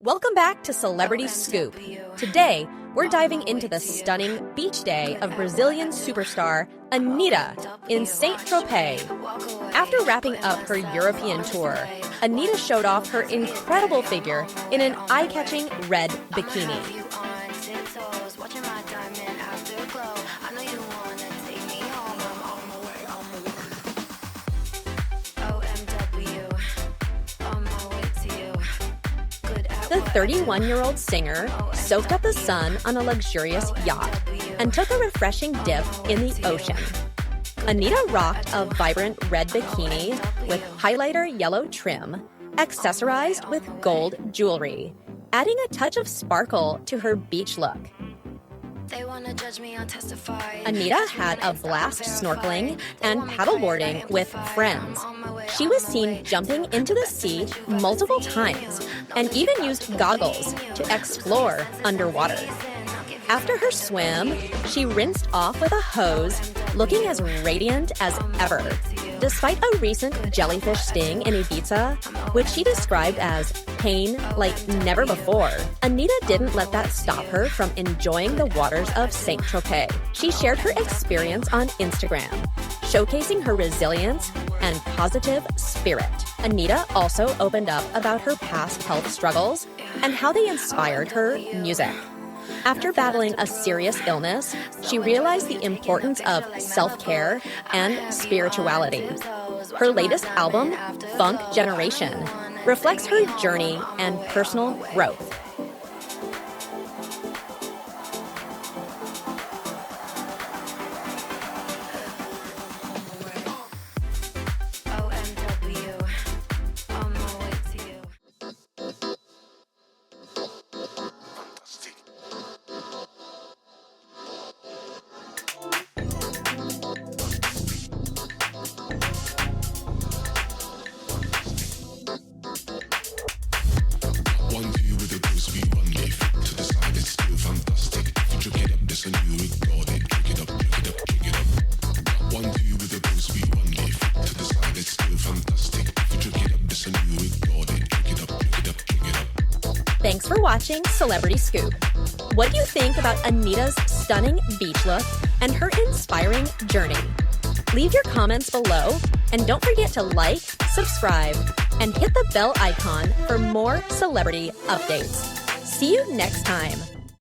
Welcome back to Celebrity Scoop. Today, we're diving into the stunning beach day of Brazilian superstar Anitta in Saint Tropez. After wrapping up her European tour, Anitta showed off her incredible figure in an eye-catching red bikini. The 31-year-old singer soaked up the sun on a luxurious yacht and took a refreshing dip in the ocean. Anitta rocked a vibrant red bikini with highlighter yellow trim, accessorized with gold jewelry, adding a touch of sparkle to her beach look. Anitta had a blast snorkeling and paddleboarding with friends. She was seen jumping into the sea multiple times and even used goggles to explore underwater. After her swim, she rinsed off with a hose, looking as radiant as ever. Despite a recent jellyfish sting in Ibiza, which she described as pain like never before, Anitta didn't let that stop her from enjoying the waters of Saint Tropez. She shared her experience on Instagram, showcasing her resilience and positive spirit. Anitta also opened up about her past health struggles and how they inspired her music. After battling a serious illness, she realized the importance of self-care and spirituality. Her latest album, Funk Generation, reflects her journey and personal growth. Thanks for watching Celebrity Scoop. What do you think about Anitta's stunning beach look and her inspiring journey? Leave your comments below, and don't forget to like, subscribe, and hit the bell icon for more celebrity updates. See you next time.